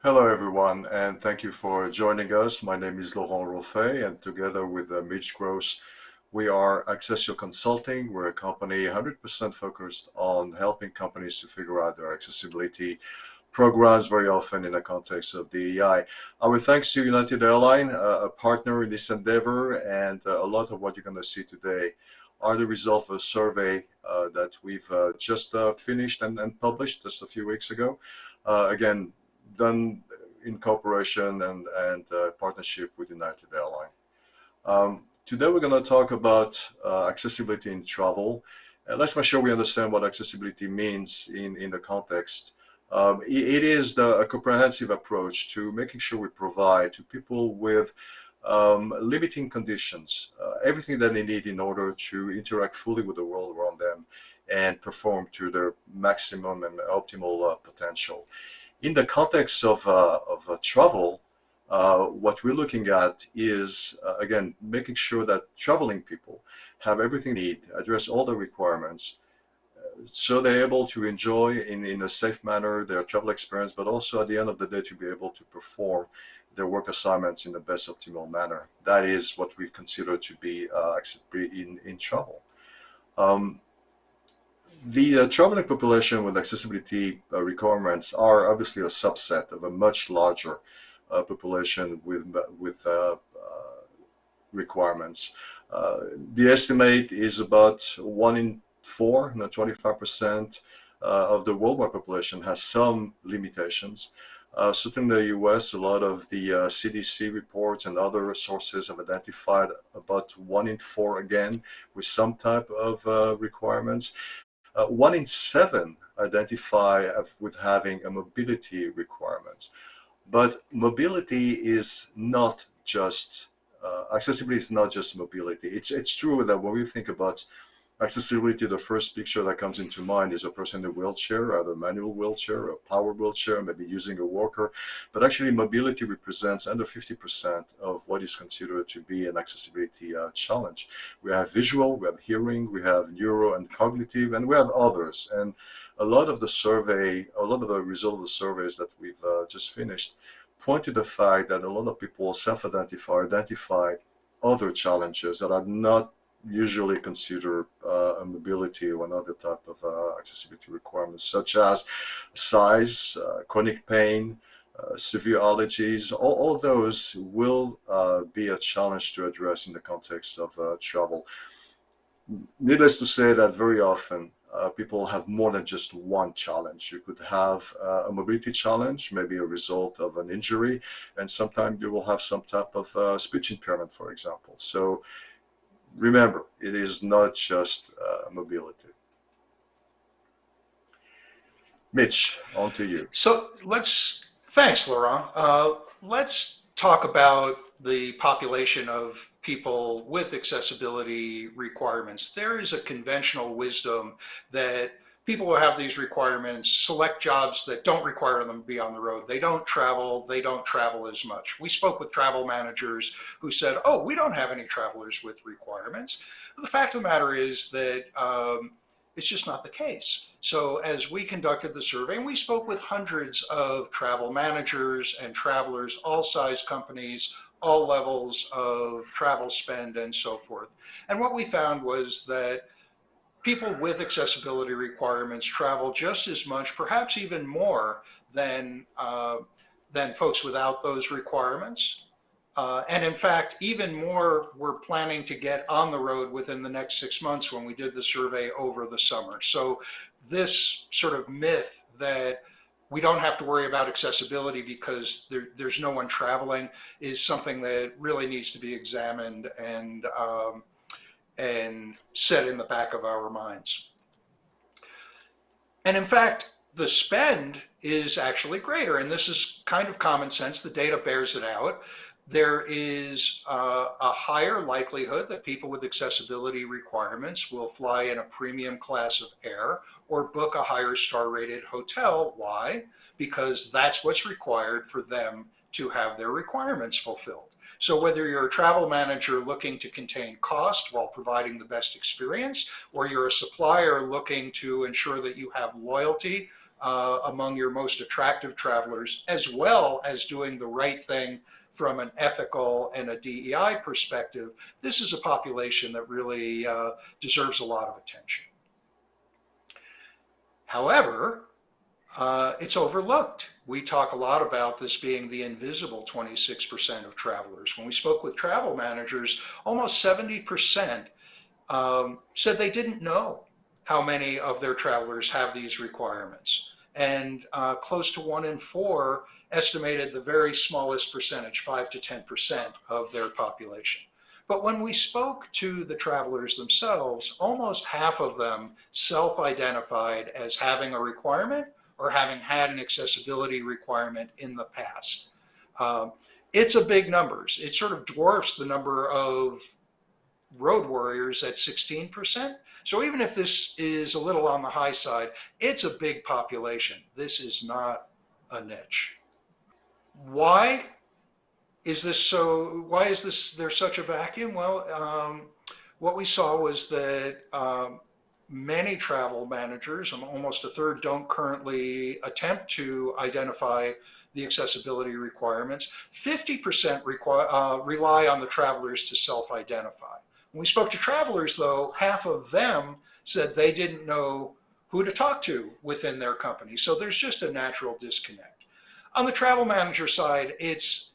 Hello, everyone, and thank you for joining us. My name is Laurent Roffet, and together with Mitch Gross, we are Accessio Consulting. We're a company 100% focused on helping companies to figure out their accessibility programs, very often in the context of DEI. Our thanks to United Airlines, a partner in this endeavor, and a lot of what you're going to see today are the result of a survey that we've just finished and published just a few weeks ago. Again, done in cooperation and partnership with United Airlines. Today we're going to talk about accessibility in travel. Let's make sure we understand what accessibility means in the context. It is a comprehensive approach to making sure we provide to people with limiting conditions everything that they need in order to interact fully with the world around them and perform to their maximum and optimal potential. In the context of travel, what we're looking at is, again, making sure that traveling people have everything they need, address all the requirements, so they're able to enjoy in a safe manner their travel experience, but also at the end of the day to be able to perform their work assignments in the best optimal manner. That is what we consider to be in travel. Um, the traveling population with accessibility requirements are obviously a subset of a much larger population with requirements. The estimate is about 1 in 4, 25% of the worldwide population has some limitations. Certainly in the US, a lot of the CDC reports and other sources have identified about 1 in 4 again with some type of requirements. 1 in 7 identify with having a mobility requirement. But mobility is not just accessibility is not just mobility. It's true that when we think about accessibility, the first picture that comes into mind is a person in a wheelchair, either a manual wheelchair or a power wheelchair, maybe using a walker. But actually, mobility represents under 50% of what is considered to be an accessibility challenge. We have visual, we have hearing, we have neuro and cognitive, and we have others. And a lot of the result of the surveys that we've just finished point to the fact that a lot of people identify other challenges that are not usually consider a mobility or another type of accessibility requirements, such as size, chronic pain, severe allergies. All those will be a challenge to address in the context of travel. Needless to say that very often people have more than just one challenge. You could have a mobility challenge, maybe a result of an injury, and sometimes you will have some type of speech impairment, for example. So remember, it is not just mobility. Mitch, on to you. Thanks, Laurent. Let's talk about the population of people with accessibility requirements. There is a conventional wisdom that people who have these requirements select jobs that don't require them to be on the road. They don't travel as much. We spoke with travel managers who said, oh, we don't have any travelers with requirements. But the fact of the matter is that it's just not the case. So as we conducted the survey, and we spoke with hundreds of travel managers and travelers, all size companies, all levels of travel spend and so forth. And what we found was that people with accessibility requirements travel just as much, perhaps even more than folks without those requirements. And in fact, even more we're planning to get on the road within the next 6 months when we did the survey over the summer. So this sort of myth that we don't have to worry about accessibility because there's no one traveling is something that really needs to be examined and set in the back of our minds. And in fact, the spend is actually greater, and this is kind of common sense. The data bears it out. There is a higher likelihood that people with accessibility requirements will fly in a premium class of air or book a higher star rated hotel. Why? Because that's what's required for them to have their requirements fulfilled. So whether you're a travel manager looking to contain cost while providing the best experience, or you're a supplier looking to ensure that you have loyalty among your most attractive travelers, as well as doing the right thing from an ethical and a DEI perspective, this is a population that really deserves a lot of attention. However, it's overlooked. We talk a lot about this being the invisible 26% of travelers. When we spoke with travel managers, almost 70% said they didn't know how many of their travelers have these requirements. And close to 1 in 4 estimated the very smallest percentage, 5 to 10% of their population. But when we spoke to the travelers themselves, almost half of them self-identified as having a requirement or having had an accessibility requirement in the past. It's a big numbers. It sort of dwarfs the number of road warriors at 16%. So even if this is a little on the high side, it's a big population. This is not a niche. Why is this so? Why is this there's such a vacuum? Well, what we saw was that many travel managers, almost a third, don't currently attempt to identify the accessibility requirements. 50% rely on the travelers to self-identify. When we spoke to travelers, though, half of them said they didn't know who to talk to within their company. So there's just a natural disconnect. On the travel manager side, it's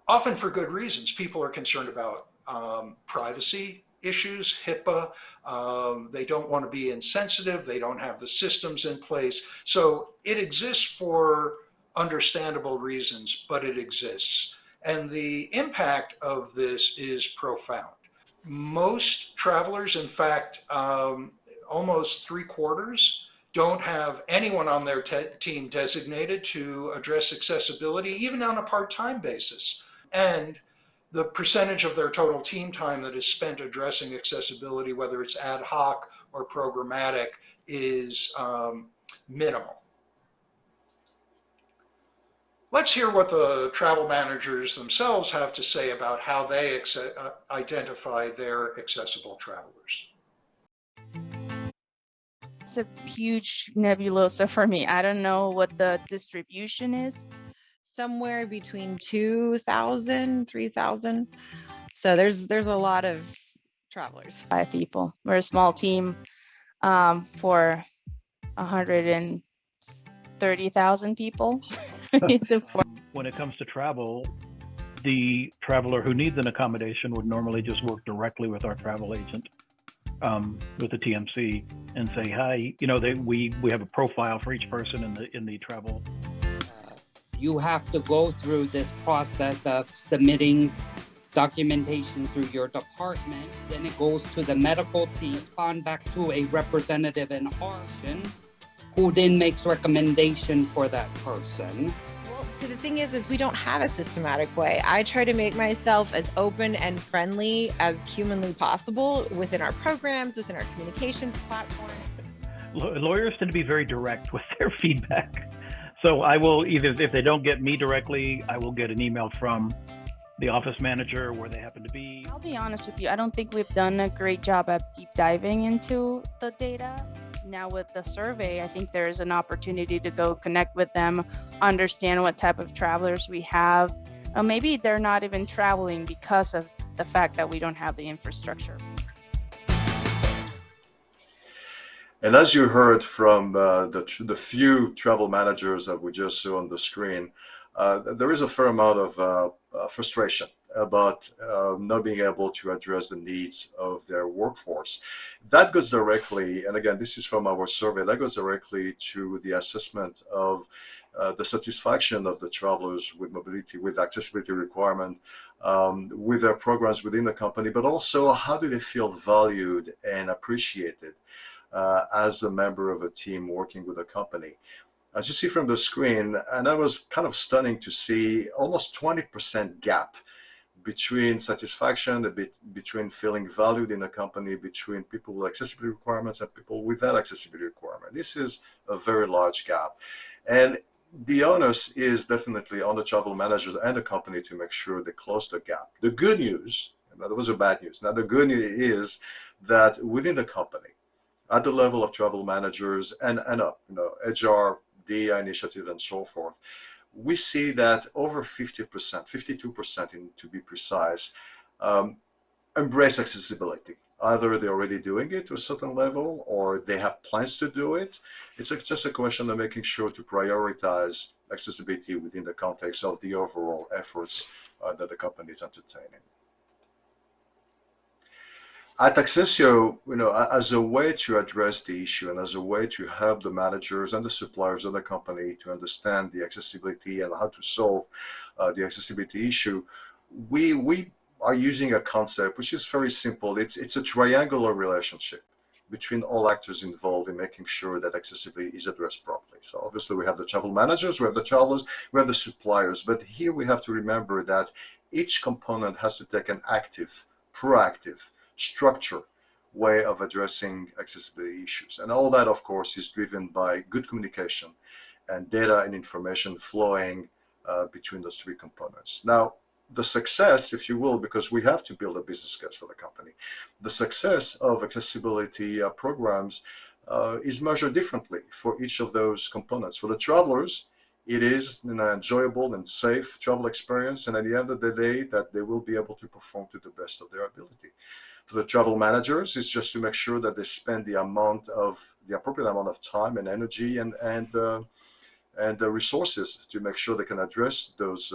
often for good reasons. People are concerned about privacy issues, HIPAA. They don't want to be insensitive. They don't have the systems in place. So it exists for understandable reasons, but it exists. And the impact of this is profound. Most travelers, in fact, almost 3/4, don't have anyone on their team designated to address accessibility, even on a part-time basis. And the percentage of their total team time that is spent addressing accessibility, whether it's ad hoc or programmatic, is minimal. Let's hear what the travel managers themselves have to say about how they identify their accessible travelers. It's a huge nebulosa for me. I don't know what the distribution is. Somewhere between 2,000, 3,000. So there's a lot of travelers. 5 people. We're a small team for 130,000 people. When it comes to travel, the traveler who needs an accommodation would normally just work directly with our travel agent, with the TMC, and say, hi, we have a profile for each person in the travel. You have to go through this process of submitting documentation through your department. Then it goes to the medical team, respond back to a representative in Arson, who then makes recommendation for that person. Well, so the thing is we don't have a systematic way. I try to make myself as open and friendly as humanly possible within our programs, within our communications platform. Lawyers tend to be very direct with their feedback. So I will either, if they don't get me directly, I will get an email from the office manager where they happen to be. I'll be honest with you, I don't think we've done a great job at deep diving into the data. Now with the survey, I think there's an opportunity to go connect with them, understand what type of travelers we have. Or maybe they're not even traveling because of the fact that we don't have the infrastructure. And as you heard from the few travel managers that we just saw on the screen, there is a fair amount of frustration about not being able to address the needs of their workforce. That goes directly, and again, this is from our survey, that goes directly to the assessment of the satisfaction of the travelers with mobility, with accessibility requirement, with their programs within the company, but also how do they feel valued and appreciated as a member of a team working with a company. As you see from the screen, and that was kind of stunning to see, almost 20% gap between satisfaction, between feeling valued in a company, between people with accessibility requirements and people without accessibility requirement. This is a very large gap. And the onus is definitely on the travel managers and the company to make sure they close the gap. The good news, and that was a bad news. Now the good news is that within the company, at the level of travel managers and up, HR, DEI initiative, and so forth, we see that over 50%, 52% to be precise, embrace accessibility. Either they're already doing it to a certain level or they have plans to do it. It's just a question of making sure to prioritize accessibility within the context of the overall efforts that the company is entertaining. At Accessio, as a way to address the issue and as a way to help the managers and the suppliers of the company to understand the accessibility and how to solve the accessibility issue, we are using a concept which is very simple. It's a triangular relationship between all actors involved in making sure that accessibility is addressed properly. So obviously we have the travel managers, we have the travelers, we have the suppliers, but here we have to remember that each component has to take an active, proactive, structured way of addressing accessibility issues. And all that, of course, is driven by good communication and data and information flowing between those three components. Now, the success, if you will, because we have to build a business case for the company, the success of accessibility programs is measured differently for each of those components. For the travelers, it is an enjoyable and safe travel experience, and at the end of the day, that they will be able to perform to the best of their ability. For the travel managers, it's just to make sure that they spend the appropriate amount of time and energy and the resources to make sure they can address those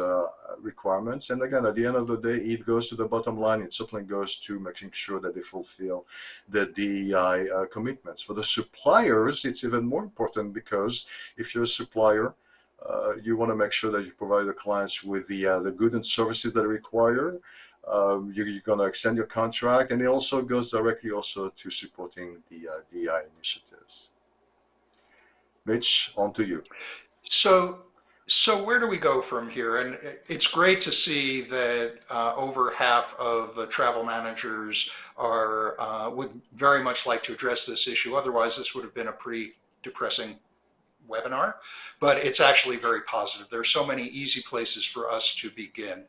requirements. And again, at the end of the day, it goes to the bottom line. It certainly goes to making sure that they fulfill the DEI commitments. For the suppliers, it's even more important because if you're a supplier, you want to make sure that you provide the clients with the goods and services that are required. You're going to extend your contract, and it also goes directly also to supporting the DEI initiatives. Mitch, on to you. So where do we go from here? And it's great to see that over half of the travel managers would very much like to address this issue. Otherwise, this would have been a pretty depressing webinar, but it's actually very positive. There are so many easy places for us to begin.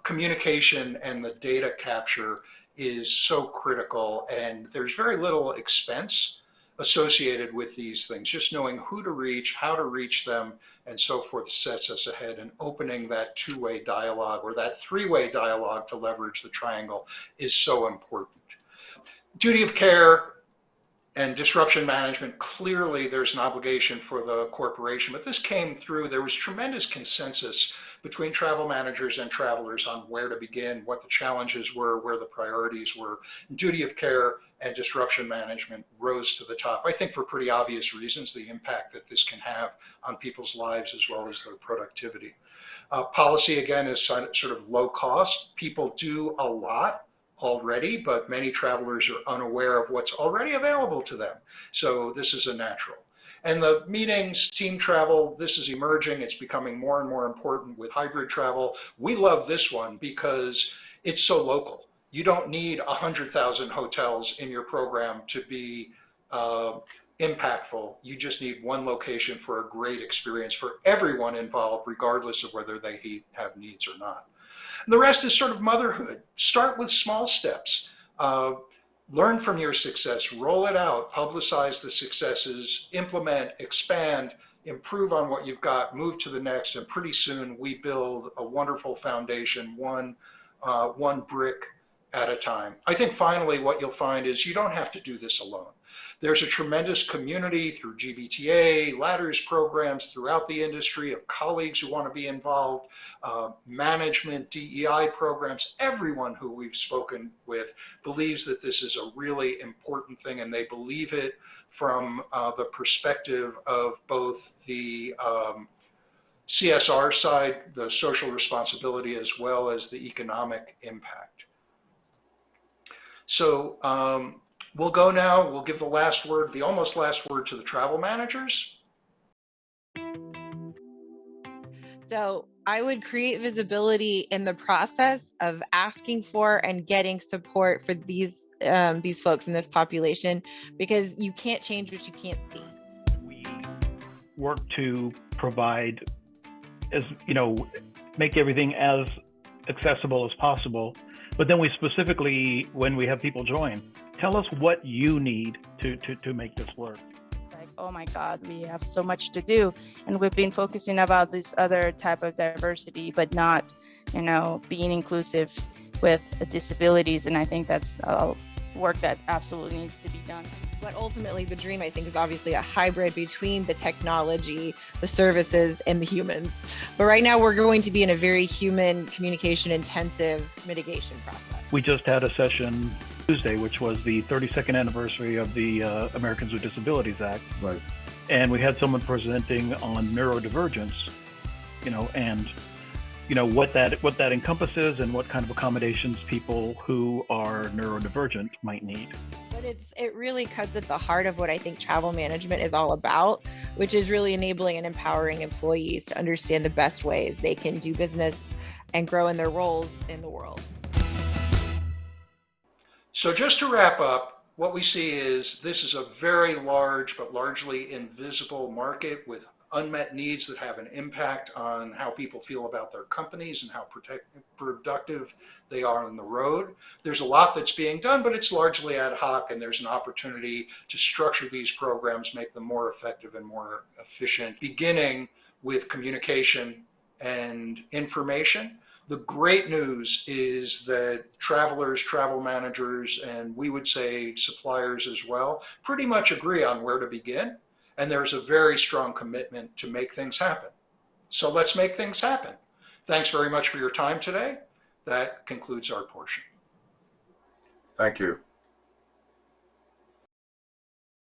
Communication and the data capture is so critical, and there's very little expense associated with these things. Just knowing who to reach, how to reach them, and so forth sets us ahead. And opening that two-way dialogue or that three-way dialogue to leverage the triangle is so important. Duty of care and disruption management, clearly there's an obligation for the corporation, but this came through. There was tremendous consensus between travel managers and travelers on where to begin, what the challenges were, where the priorities were. Duty of care and disruption management rose to the top, I think for pretty obvious reasons, the impact that this can have on people's lives as well as their productivity. Policy, again, is sort of low cost. People do a lot already, but many travelers are unaware of what's already available to them. So this is a natural. And the meetings, team travel, this is emerging. It's becoming more and more important with hybrid travel. We love this one because it's so local. You don't need 100,000 hotels in your program to be impactful. You just need one location for a great experience for everyone involved, regardless of whether they have needs or not. And the rest is sort of motherhood. Start with small steps. Learn from your success, roll it out, publicize the successes, implement, expand, improve on what you've got, move to the next, and pretty soon we build a wonderful foundation, one brick at a time. I think finally what you'll find is you don't have to do this alone. There's a tremendous community through GBTA, ladders programs throughout the industry of colleagues who want to be involved, management, DEI programs. Everyone who we've spoken with believes that this is a really important thing, and they believe it from the perspective of both the CSR side, the social responsibility, as well as the economic impact. So we'll go now, we'll give the last word, the almost last word to the travel managers. So I would create visibility in the process of asking for and getting support for these folks in this population, because you can't change what you can't see. We work to provide, make everything as accessible as possible. But then we specifically, when we have people join, Tell us what you need to make this work. It's like, oh my God, we have so much to do. And we've been focusing about this other type of diversity, but not, being inclusive with disabilities. And I think that's work that absolutely needs to be done. But ultimately, the dream, I think, is obviously a hybrid between the technology, the services, and the humans. But right now, we're going to be in a very human, communication intensive mitigation process. We just had a session Tuesday, which was the 32nd anniversary of the Americans with Disabilities Act. Right. And we had someone presenting on neurodivergence, and what that encompasses and what kind of accommodations people who are neurodivergent might need. But it really cuts at the heart of what I think travel management is all about, which is really enabling and empowering employees to understand the best ways they can do business and grow in their roles in the world. So just to wrap up, what we see is this is a very large but largely invisible market with unmet needs that have an impact on how people feel about their companies and how productive they are on the road. There's a lot that's being done, but it's largely ad hoc, and there's an opportunity to structure these programs, make them more effective and more efficient, beginning with communication and information. The great news is that travelers, travel managers, and we would say suppliers as well, pretty much agree on where to begin. And there's a very strong commitment to make things happen. So let's make things happen. Thanks very much for your time today. That concludes our portion. Thank you.